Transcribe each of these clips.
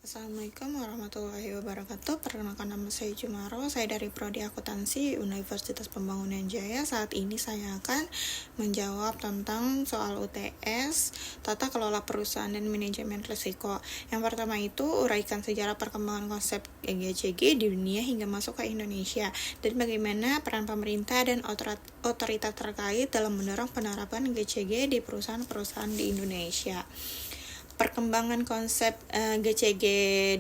Assalamualaikum warahmatullahi wabarakatuh. Perkenalkan, nama saya Jumaro. Saya dari Prodi Akuntansi Universitas Pembangunan Jaya. Saat ini saya akan menjawab tentang soal UTS, Tata Kelola Perusahaan dan Manajemen Risiko. Yang pertama itu uraikan sejarah perkembangan konsep GCG di dunia hingga masuk ke Indonesia, dan bagaimana peran pemerintah dan otoritas terkait dalam mendorong penerapan GCG di perusahaan-perusahaan di Indonesia. Perkembangan konsep GCG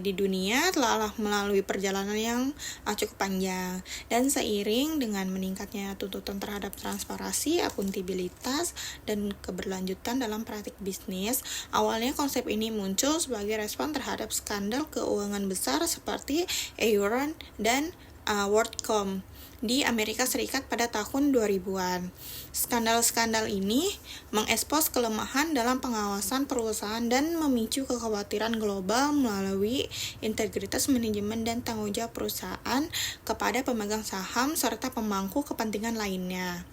di dunia telah melalui perjalanan yang cukup panjang, dan seiring dengan meningkatnya tuntutan terhadap transparansi, akuntabilitas, dan keberlanjutan dalam praktik bisnis, awalnya konsep ini muncul sebagai respon terhadap skandal keuangan besar seperti Enron dan WorldCom di Amerika Serikat pada tahun 2000-an. Skandal-skandal ini mengekspos kelemahan dalam pengawasan perusahaan dan memicu kekhawatiran global melalui integritas manajemen dan tanggung jawab perusahaan kepada pemegang saham serta pemangku kepentingan lainnya.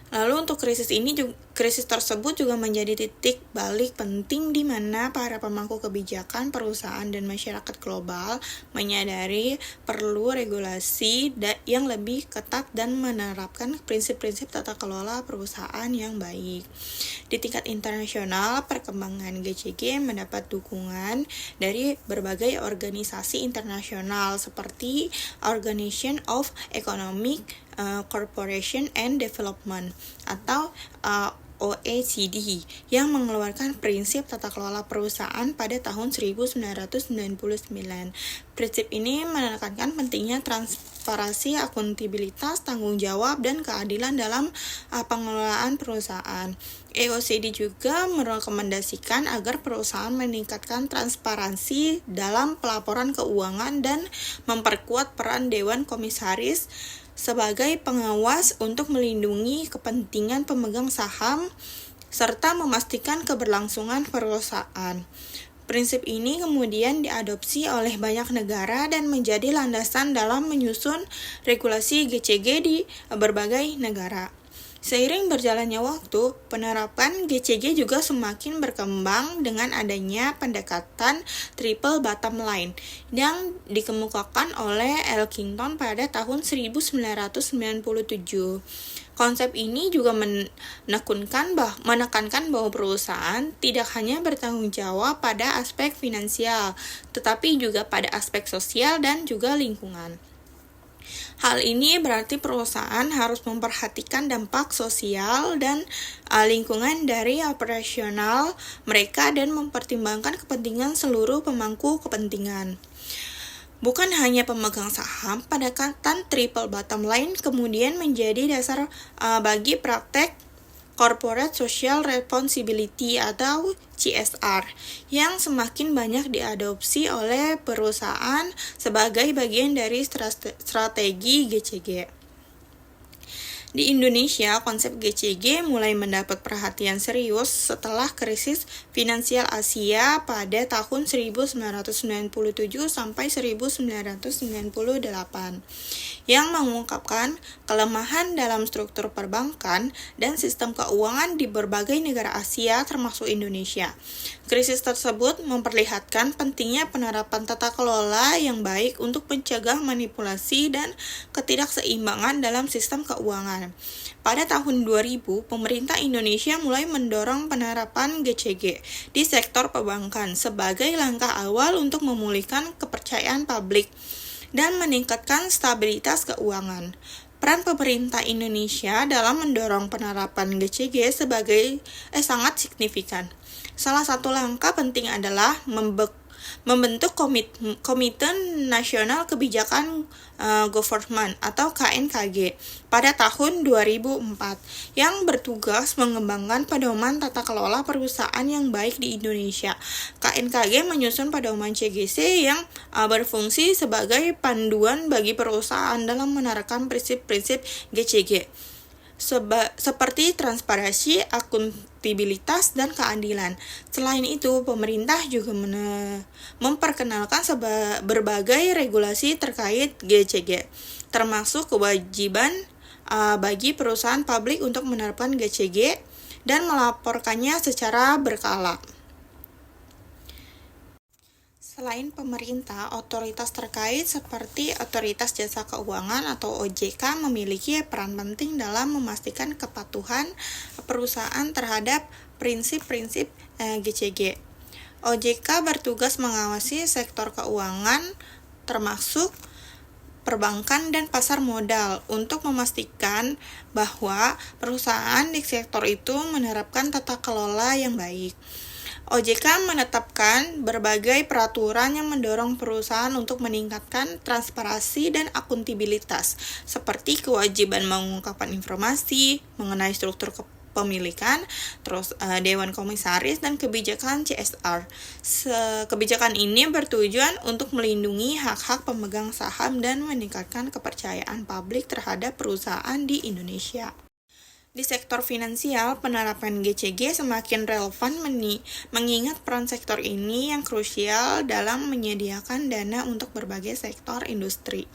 Lalu untuk krisis tersebut juga menjadi titik balik penting di mana para pemangku kebijakan perusahaan dan masyarakat global menyadari perlu regulasi yang lebih ketat dan menerapkan prinsip-prinsip tata kelola perusahaan yang baik. Di tingkat internasional, perkembangan GCG mendapat dukungan dari berbagai organisasi internasional seperti Organization of Economic Cooperation and Development atau OECD yang mengeluarkan prinsip tata kelola perusahaan pada tahun 1999. Prinsip ini menekankan pentingnya transparansi, akuntabilitas, tanggung jawab, dan keadilan dalam pengelolaan perusahaan. OECD juga merekomendasikan agar perusahaan meningkatkan transparansi dalam pelaporan keuangan dan memperkuat peran Dewan Komisaris sebagai pengawas untuk melindungi kepentingan pemegang saham serta memastikan keberlangsungan perusahaan. Prinsip ini kemudian diadopsi oleh banyak negara dan menjadi landasan dalam menyusun regulasi GCG di berbagai negara. Seiring berjalannya waktu, penerapan GCG juga semakin berkembang dengan adanya pendekatan triple bottom line yang dikemukakan oleh Elkington pada tahun 1997. Konsep ini juga menekankan bahwa perusahaan tidak hanya bertanggung jawab pada aspek finansial, tetapi juga pada aspek sosial dan juga lingkungan. Hal ini berarti perusahaan harus memperhatikan dampak sosial dan lingkungan dari operasional mereka dan mempertimbangkan kepentingan seluruh pemangku kepentingan. Bukan hanya pemegang saham, pendekatan triple bottom line kemudian menjadi dasar bagi praktek Corporate Social Responsibility atau CSR yang semakin banyak diadopsi oleh perusahaan sebagai bagian dari strategi GCG. Di Indonesia, konsep GCG mulai mendapat perhatian serius setelah krisis finansial Asia pada tahun 1997 sampai 1998 yang mengungkapkan kelemahan dalam struktur perbankan dan sistem keuangan di berbagai negara Asia termasuk Indonesia. Krisis tersebut memperlihatkan pentingnya penerapan tata kelola yang baik untuk mencegah manipulasi dan ketidakseimbangan dalam sistem keuangan. Pada tahun 2000, pemerintah Indonesia mulai mendorong penerapan GCG di sektor perbankan sebagai langkah awal untuk memulihkan kepercayaan publik dan meningkatkan stabilitas keuangan. Peran pemerintah Indonesia dalam mendorong penerapan GCG sangat signifikan. Salah satu langkah penting adalah membentuk Komite Nasional Kebijakan Government atau KNKG pada tahun 2004 yang bertugas mengembangkan pedoman tata kelola perusahaan yang baik di Indonesia. KNKG menyusun pedoman CGC yang berfungsi sebagai panduan bagi perusahaan dalam menerapkan prinsip-prinsip GCG seperti transparansi, akuntabilitas, dan keadilan. Selain itu, pemerintah juga memperkenalkan berbagai regulasi terkait GCG, termasuk kewajiban bagi perusahaan publik untuk menerapkan GCG dan melaporkannya secara berkala. Selain pemerintah, otoritas terkait seperti Otoritas Jasa Keuangan atau OJK memiliki peran penting dalam memastikan kepatuhan perusahaan terhadap prinsip-prinsip GCG. OJK bertugas mengawasi sektor keuangan termasuk perbankan dan pasar modal untuk memastikan bahwa perusahaan di sektor itu menerapkan tata kelola yang baik. OJK menetapkan berbagai peraturan yang mendorong perusahaan untuk meningkatkan transparansi dan akuntabilitas, seperti kewajiban mengungkapkan informasi mengenai struktur kepemilikan, Dewan Komisaris, dan kebijakan CSR. Kebijakan ini bertujuan untuk melindungi hak-hak pemegang saham dan meningkatkan kepercayaan publik terhadap perusahaan di Indonesia. Di sektor finansial, penerapan GCG semakin relevan mengingat peran sektor ini yang krusial dalam menyediakan dana untuk berbagai sektor industri.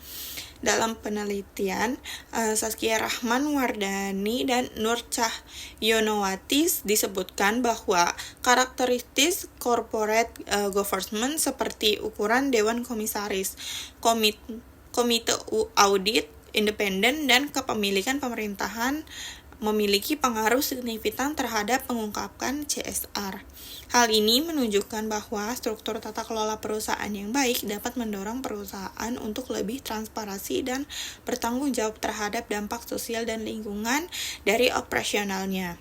Dalam penelitian, Saskia Rahman Wardani dan Nur Cahyonowati disebutkan bahwa karakteristik corporate governance seperti ukuran Dewan Komisaris, komite audit independen, dan kepemilikan pemerintahan memiliki pengaruh signifikan terhadap pengungkapan CSR. Hal ini menunjukkan bahwa struktur tata kelola perusahaan yang baik dapat mendorong perusahaan untuk lebih transparansi dan bertanggung jawab terhadap dampak sosial dan lingkungan dari operasionalnya.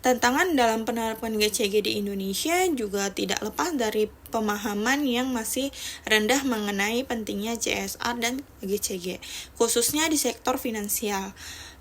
Tantangan dalam penerapan GCG di Indonesia juga tidak lepas dari pemahaman yang masih rendah mengenai pentingnya CSR dan GCG, khususnya di sektor finansial.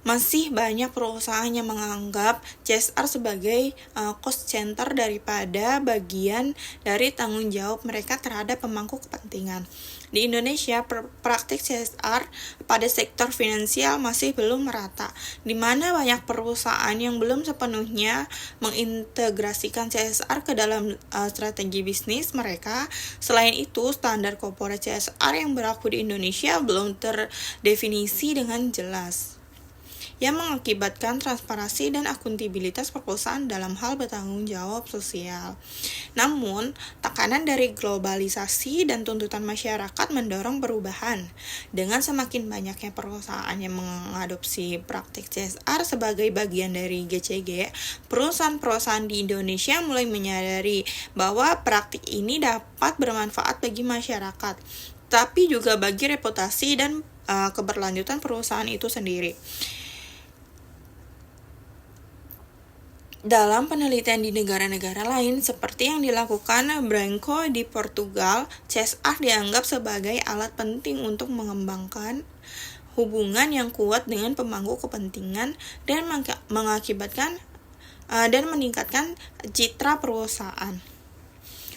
Masih banyak perusahaan yang menganggap CSR sebagai cost center daripada bagian dari tanggung jawab mereka terhadap pemangku kepentingan. Di Indonesia, praktik CSR pada sektor finansial masih belum merata, di mana banyak perusahaan yang belum sepenuhnya mengintegrasikan CSR ke dalam strategi bisnis mereka. Selain itu, standar corporate CSR yang berlaku di Indonesia belum terdefinisi dengan jelas, yang mengakibatkan transparansi dan akuntabilitas perusahaan dalam hal bertanggung jawab sosial. Namun, tekanan dari globalisasi dan tuntutan masyarakat mendorong perubahan. Dengan semakin banyaknya perusahaan yang mengadopsi praktik CSR sebagai bagian dari GCG, perusahaan-perusahaan di Indonesia mulai menyadari bahwa praktik ini dapat bermanfaat bagi masyarakat, tapi juga bagi reputasi dan keberlanjutan perusahaan itu sendiri. Dalam penelitian di negara-negara lain, seperti yang dilakukan Branco di Portugal, CSR dianggap sebagai alat penting untuk mengembangkan hubungan yang kuat dengan pemangku kepentingan dan mengakibatkan dan meningkatkan citra perusahaan.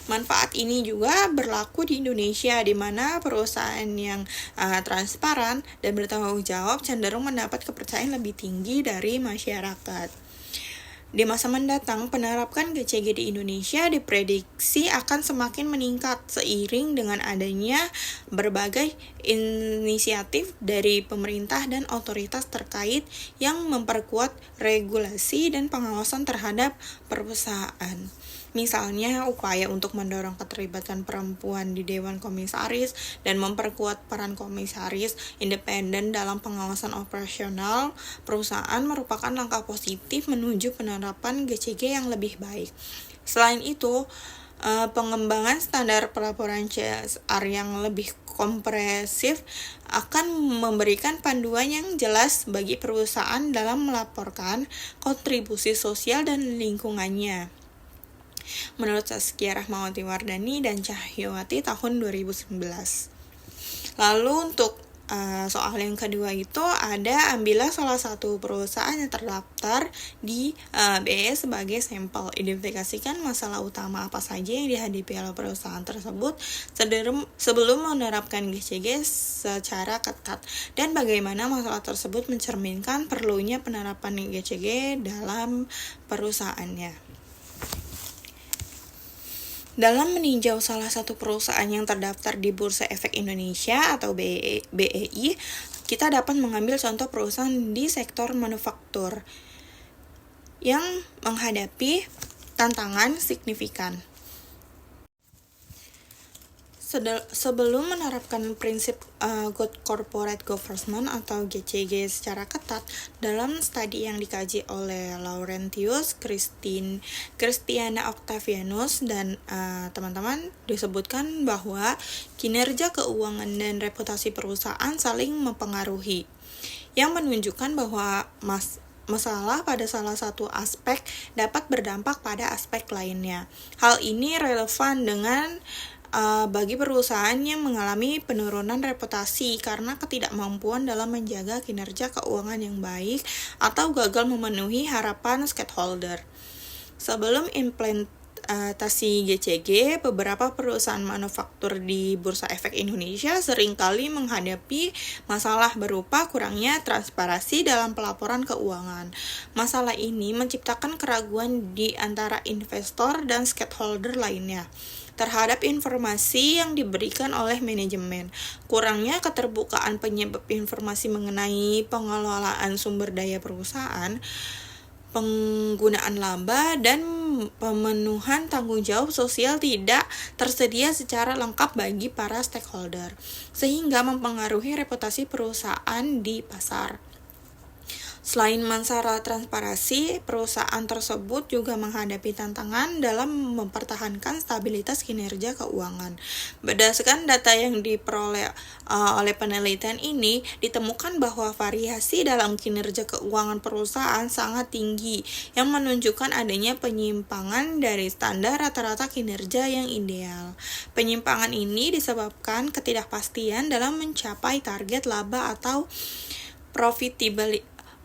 Manfaat ini juga berlaku di Indonesia, di mana perusahaan yang transparan dan bertanggung jawab cenderung mendapat kepercayaan lebih tinggi dari masyarakat. Di masa mendatang, penerapan GCG di Indonesia diprediksi akan semakin meningkat seiring dengan adanya berbagai inisiatif dari pemerintah dan otoritas terkait yang memperkuat regulasi dan pengawasan terhadap perusahaan. Misalnya, upaya untuk mendorong keterlibatan perempuan di Dewan Komisaris dan memperkuat peran komisaris independen dalam pengawasan operasional perusahaan merupakan langkah positif menuju penerapan GCG yang lebih baik. Selain itu, pengembangan standar pelaporan CSR yang lebih komprehensif akan memberikan panduan yang jelas bagi perusahaan dalam melaporkan kontribusi sosial dan lingkungannya. Menurut Saskia Rahmawati Wardani dan Cahyowati tahun 2019. Lalu untuk soal yang kedua itu ada, ambillah salah satu perusahaan yang terdaftar di BE sebagai sampel. Identifikasikan masalah utama apa saja yang dihadapi oleh perusahaan tersebut sebelum menerapkan GCG secara ketat, dan bagaimana masalah tersebut mencerminkan perlunya penerapan GCG dalam perusahaannya. Dalam meninjau salah satu perusahaan yang terdaftar di Bursa Efek Indonesia atau BEI, kita dapat mengambil contoh perusahaan di sektor manufaktur yang menghadapi tantangan signifikan. Sebelum menerapkan prinsip Good Corporate Governance atau GCG secara ketat, dalam studi yang dikaji oleh Laurentius, Christiana Octavianus, dan teman-teman, disebutkan bahwa kinerja keuangan dan reputasi perusahaan saling mempengaruhi, yang menunjukkan bahwa masalah pada salah satu aspek dapat berdampak pada aspek lainnya. Hal ini relevan dengan bagi perusahaan yang mengalami penurunan reputasi karena ketidakmampuan dalam menjaga kinerja keuangan yang baik atau gagal memenuhi harapan stakeholder. Sebelum implementasi GCG, beberapa perusahaan manufaktur di Bursa Efek Indonesia seringkali menghadapi masalah berupa kurangnya transparansi dalam pelaporan keuangan. Masalah ini menciptakan keraguan di antara investor dan stakeholder lainnya terhadap informasi yang diberikan oleh manajemen. Kurangnya keterbukaan penyebab informasi mengenai pengelolaan sumber daya perusahaan, penggunaan laba, dan pemenuhan tanggung jawab sosial tidak tersedia secara lengkap bagi para stakeholder, sehingga mempengaruhi reputasi perusahaan di pasar. Selain masalah transparansi, perusahaan tersebut juga menghadapi tantangan dalam mempertahankan stabilitas kinerja keuangan. Berdasarkan data yang diperoleh oleh penelitian ini, ditemukan bahwa variasi dalam kinerja keuangan perusahaan sangat tinggi, yang menunjukkan adanya penyimpangan dari standar rata-rata kinerja yang ideal. Penyimpangan ini disebabkan ketidakpastian dalam mencapai target laba atau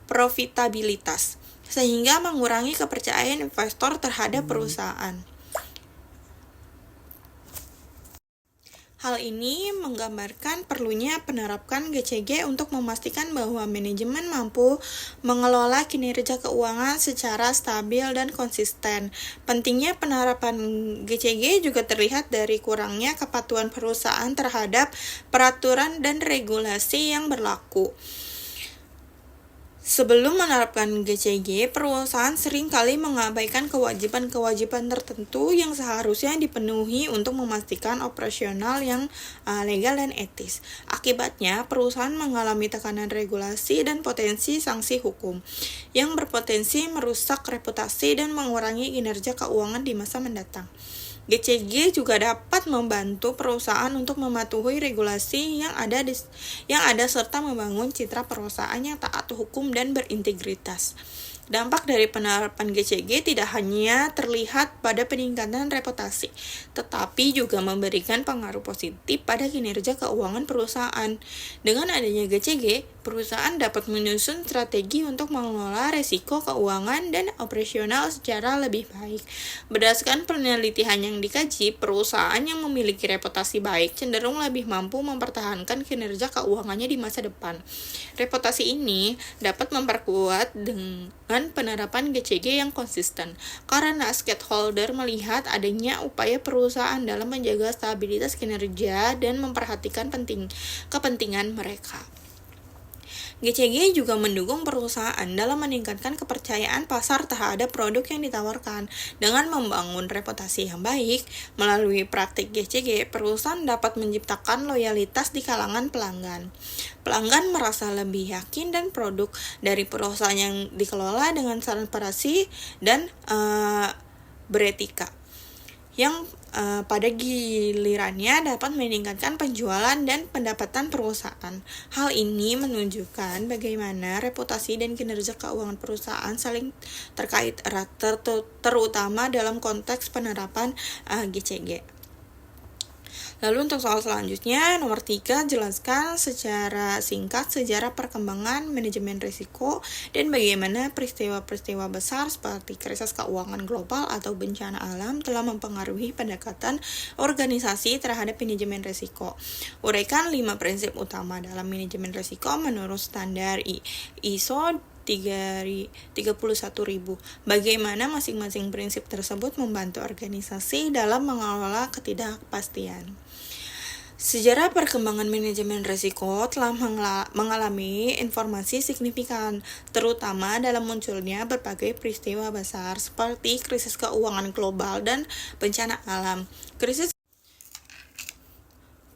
profitabilitas, sehingga mengurangi kepercayaan investor terhadap perusahaan. Hal ini menggambarkan perlunya penerapan GCG untuk memastikan bahwa manajemen mampu mengelola kinerja keuangan secara stabil dan konsisten. Pentingnya penerapan GCG juga terlihat dari kurangnya kepatuhan perusahaan terhadap peraturan dan regulasi yang berlaku. Sebelum menerapkan GCG, perusahaan sering kali mengabaikan kewajiban-kewajiban tertentu yang seharusnya dipenuhi untuk memastikan operasional yang legal dan etis. Akibatnya, perusahaan mengalami tekanan regulasi dan potensi sanksi hukum yang berpotensi merusak reputasi dan mengurangi kinerja keuangan di masa mendatang. GCG juga dapat membantu perusahaan untuk mematuhi regulasi yang ada serta membangun citra perusahaan yang taat hukum dan berintegritas. Dampak dari penerapan GCG tidak hanya terlihat pada peningkatan reputasi, tetapi juga memberikan pengaruh positif pada kinerja keuangan perusahaan. Dengan adanya GCG, perusahaan dapat menyusun strategi untuk mengelola risiko keuangan dan operasional secara lebih baik. Berdasarkan penelitian yang dikaji, perusahaan yang memiliki reputasi baik cenderung lebih mampu mempertahankan kinerja keuangannya di masa depan. Reputasi ini dapat memperkuat dengan penerapan GCG yang konsisten, karena stakeholder melihat adanya upaya perusahaan dalam menjaga stabilitas kinerja dan memperhatikan kepentingan mereka. GCG juga mendukung perusahaan dalam meningkatkan kepercayaan pasar terhadap produk yang ditawarkan. Dengan membangun reputasi yang baik, melalui praktik GCG, perusahaan dapat menciptakan loyalitas di kalangan pelanggan. Pelanggan merasa lebih yakin dan produk dari perusahaan yang dikelola dengan transparansi dan beretika, yang pada gilirannya dapat meningkatkan penjualan dan pendapatan perusahaan. Hal ini menunjukkan bagaimana reputasi dan kinerja keuangan perusahaan saling terkait erat, terutama dalam konteks penerapan GCG. Lalu untuk soal selanjutnya, nomor 3, jelaskan secara singkat sejarah perkembangan manajemen risiko dan bagaimana peristiwa-peristiwa besar seperti krisis keuangan global atau bencana alam telah mempengaruhi pendekatan organisasi terhadap manajemen risiko. Uraikan 5 prinsip utama dalam manajemen risiko menurut standar ISO 31.000. Bagaimana masing-masing prinsip tersebut membantu organisasi dalam mengelola ketidakpastian. Sejarah perkembangan manajemen risiko telah mengalami informasi signifikan, terutama dalam munculnya berbagai peristiwa besar seperti krisis keuangan global dan bencana alam.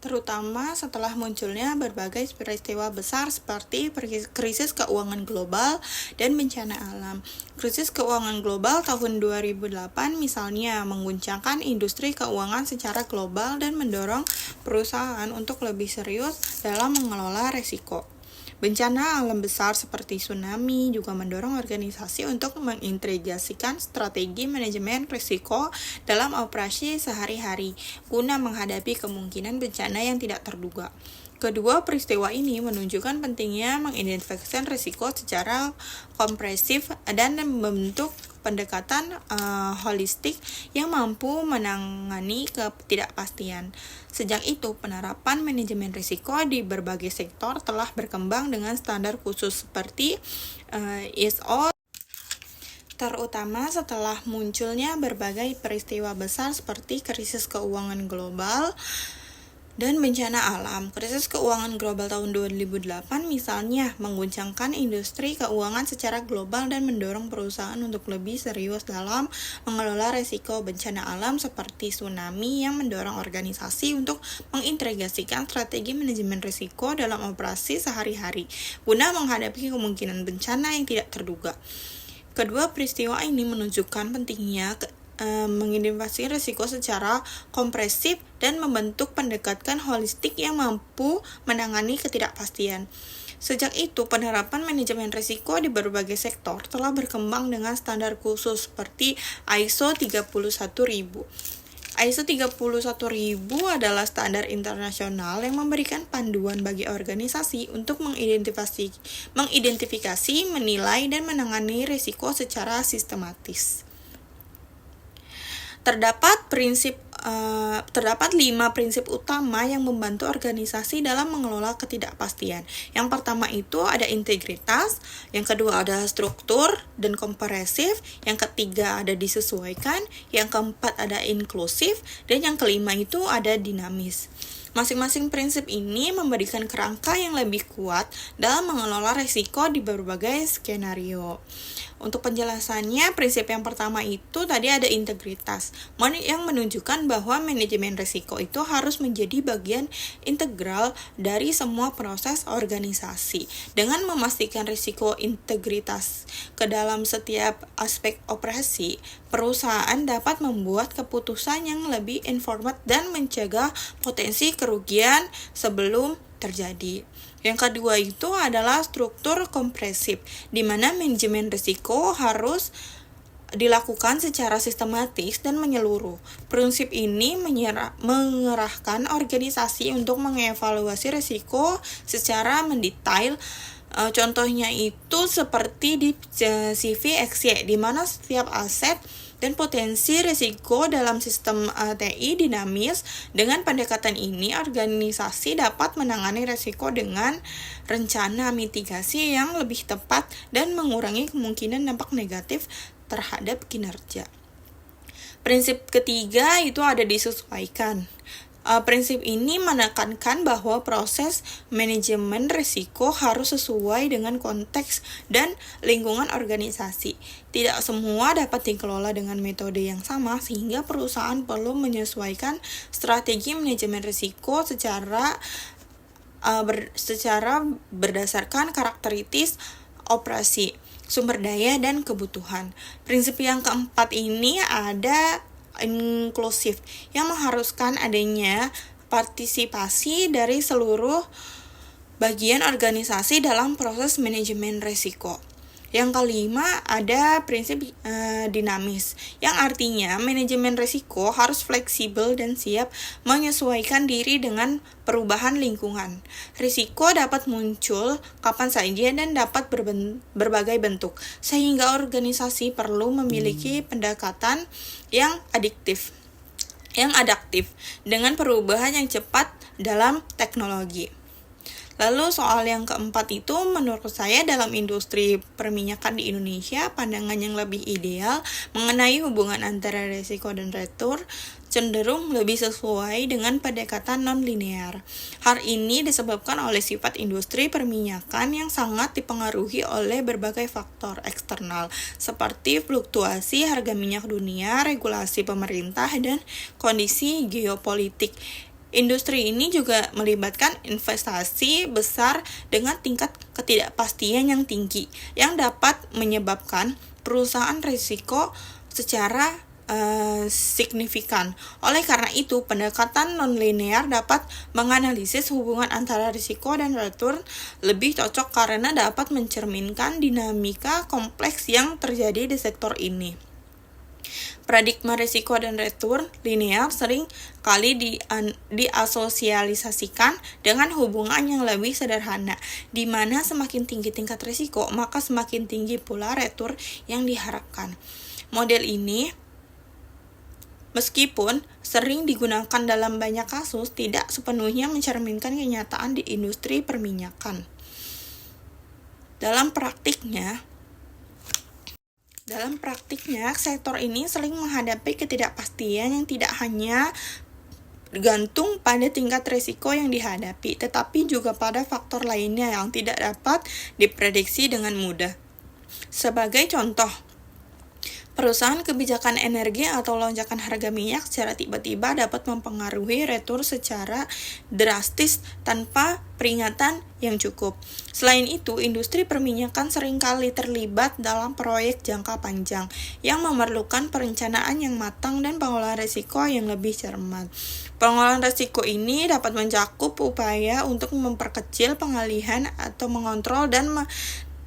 terutama setelah munculnya berbagai peristiwa besar seperti krisis keuangan global dan bencana alam. Krisis keuangan global tahun 2008 misalnya mengguncangkan industri keuangan secara global dan mendorong perusahaan untuk lebih serius dalam mengelola risiko. Bencana alam besar seperti tsunami juga mendorong organisasi untuk mengintegrasikan strategi manajemen risiko dalam operasi sehari-hari guna menghadapi kemungkinan bencana yang tidak terduga. Kedua peristiwa ini menunjukkan pentingnya mengidentifikasi risiko secara komprehensif dan membentuk pendekatan holistik yang mampu menangani ketidakpastian. Sejak itu, penerapan manajemen risiko di berbagai sektor telah berkembang dengan standar khusus seperti ISO, terutama setelah munculnya berbagai peristiwa besar seperti krisis keuangan global dan bencana alam. Krisis keuangan global tahun 2008 misalnya mengguncangkan industri keuangan secara global dan mendorong perusahaan untuk lebih serius dalam mengelola risiko. Bencana alam seperti tsunami yang mendorong organisasi untuk mengintegrasikan strategi manajemen risiko dalam operasi sehari-hari guna menghadapi kemungkinan bencana yang tidak terduga. Kedua peristiwa ini menunjukkan pentingnya mengidentifikasi risiko secara komprehensif dan membentuk pendekatan holistik yang mampu menangani ketidakpastian. Sejak itu, penerapan manajemen risiko di berbagai sektor telah berkembang dengan standar khusus seperti ISO 31000. ISO 31000 adalah standar internasional yang memberikan panduan bagi organisasi untuk mengidentifikasi, menilai, dan menangani risiko secara sistematis. Terdapat 5 prinsip utama yang membantu organisasi dalam mengelola ketidakpastian. Yang pertama itu ada integritas, yang kedua ada struktur dan komprehensif, yang ketiga ada disesuaikan, yang keempat ada inklusif, dan yang kelima itu ada dinamis. Masing-masing prinsip ini memberikan kerangka yang lebih kuat dalam mengelola risiko di berbagai skenario. Untuk penjelasannya, prinsip yang pertama itu tadi ada integritas, yang menunjukkan bahwa manajemen risiko itu harus menjadi bagian integral dari semua proses organisasi. Dengan memastikan risiko integritas ke dalam setiap aspek operasi, perusahaan dapat membuat keputusan yang lebih informed dan mencegah potensi kerugian sebelum terjadi. Yang kedua itu adalah struktur komprehensif, di mana manajemen risiko harus dilakukan secara sistematis dan menyeluruh. Prinsip ini mengerahkan organisasi untuk mengevaluasi risiko secara mendetail. Contohnya itu seperti di CVXY, di mana setiap aset dan potensi risiko dalam sistem TI dinamis. Dengan pendekatan ini, organisasi dapat menangani risiko dengan rencana mitigasi yang lebih tepat dan mengurangi kemungkinan dampak negatif terhadap kinerja. Prinsip ketiga itu ada disesuaikan. Prinsip ini menekankan bahwa proses manajemen risiko harus sesuai dengan konteks dan lingkungan organisasi. Tidak semua dapat dikelola dengan metode yang sama, sehingga perusahaan perlu menyesuaikan strategi manajemen risiko secara berdasarkan karakteristik operasi, sumber daya, dan kebutuhan. Prinsip yang keempat ini ada inklusif, yang mengharuskan adanya partisipasi dari seluruh bagian organisasi dalam proses manajemen risiko. Yang kelima ada prinsip dinamis, yang artinya manajemen risiko harus fleksibel dan siap menyesuaikan diri dengan perubahan lingkungan. Risiko dapat muncul kapan saja dan dapat berbagai bentuk, sehingga organisasi perlu memiliki pendekatan yang adaptif dengan perubahan yang cepat dalam teknologi. Lalu soal yang keempat itu menurut saya dalam industri perminyakan di Indonesia, pandangan yang lebih ideal mengenai hubungan antara risiko dan return cenderung lebih sesuai dengan pendekatan non-linear. Hal ini disebabkan oleh sifat industri perminyakan yang sangat dipengaruhi oleh berbagai faktor eksternal seperti fluktuasi harga minyak dunia, regulasi pemerintah, dan kondisi geopolitik. Industri ini juga melibatkan investasi besar dengan tingkat ketidakpastian yang tinggi, yang dapat menyebabkan perusahaan risiko secara signifikan. Oleh karena itu, pendekatan nonlinear dapat menganalisis hubungan antara risiko dan return lebih cocok karena dapat mencerminkan dinamika kompleks yang terjadi di sektor ini. Paradigma risiko dan return linear sering kali diasosialisasikan dengan hubungan yang lebih sederhana, di mana semakin tinggi tingkat risiko, maka semakin tinggi pula return yang diharapkan. Model ini, meskipun sering digunakan dalam banyak kasus, tidak sepenuhnya mencerminkan kenyataan di industri perminyakan. Dalam praktiknya, sektor ini sering menghadapi ketidakpastian yang tidak hanya bergantung pada tingkat risiko yang dihadapi, tetapi juga pada faktor lainnya yang tidak dapat diprediksi dengan mudah. Sebagai contoh, perusahaan kebijakan energi atau lonjakan harga minyak secara tiba-tiba dapat mempengaruhi return secara drastis tanpa peringatan yang cukup. Selain itu, industri perminyakan seringkali terlibat dalam proyek jangka panjang yang memerlukan perencanaan yang matang dan pengolahan risiko yang lebih cermat. Pengolahan risiko ini dapat mencakup upaya untuk memperkecil pengalihan atau mengontrol dan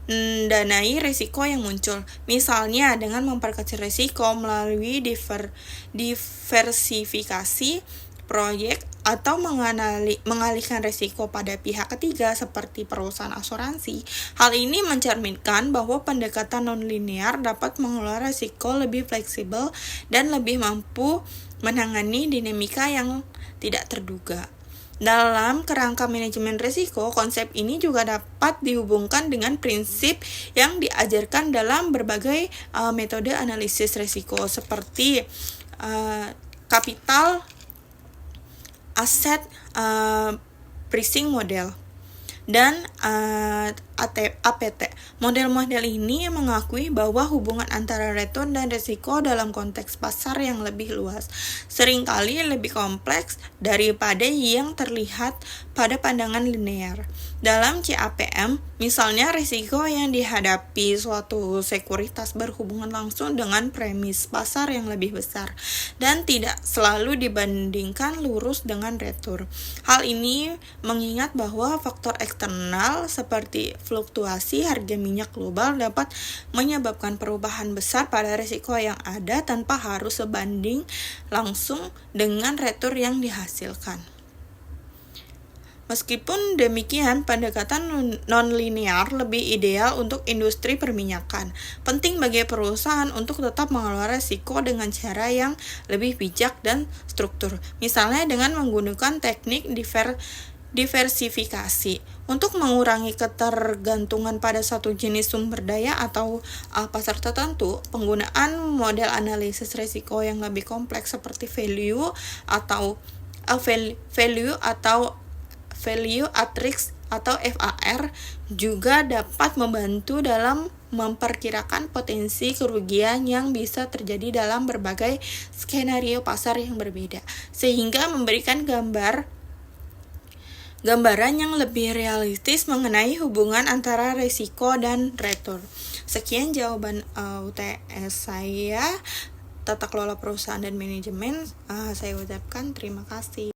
mendanai risiko yang muncul, misalnya dengan memperkecil risiko melalui diversifikasi proyek atau mengalihkan risiko pada pihak ketiga seperti perusahaan asuransi. Hal ini mencerminkan bahwa pendekatan nonlinear dapat mengelola risiko lebih fleksibel dan lebih mampu menangani dinamika yang tidak terduga. Dalam kerangka manajemen risiko, konsep ini juga dapat dihubungkan dengan prinsip yang diajarkan dalam berbagai metode analisis risiko seperti capital asset pricing model dan APT. Model-model ini mengakui bahwa hubungan antara return dan risiko dalam konteks pasar yang lebih luas seringkali lebih kompleks daripada yang terlihat pada pandangan linear. Dalam CAPM, misalnya risiko yang dihadapi suatu sekuritas berhubungan langsung dengan premis pasar yang lebih besar dan tidak selalu dibandingkan lurus dengan return. Hal ini mengingat bahwa faktor eksternal seperti fluktuasi harga minyak global dapat menyebabkan perubahan besar pada risiko yang ada tanpa harus sebanding langsung dengan return yang dihasilkan. Meskipun demikian, pendekatan non-linear lebih ideal untuk industri perminyakan. Penting bagi perusahaan untuk tetap mengelola risiko dengan cara yang lebih bijak dan struktur. Misalnya dengan menggunakan teknik diversifikasi untuk mengurangi ketergantungan pada satu jenis sumber daya atau pasar tertentu. Penggunaan model analisis risiko yang lebih kompleks seperti value at risk atau VAR juga dapat membantu dalam memperkirakan potensi kerugian yang bisa terjadi dalam berbagai skenario pasar yang berbeda, sehingga memberikan gambaran yang lebih realistis mengenai hubungan antara risiko dan return. Sekian jawaban UTS saya, tata kelola perusahaan dan manajemen. Saya ucapkan terima kasih.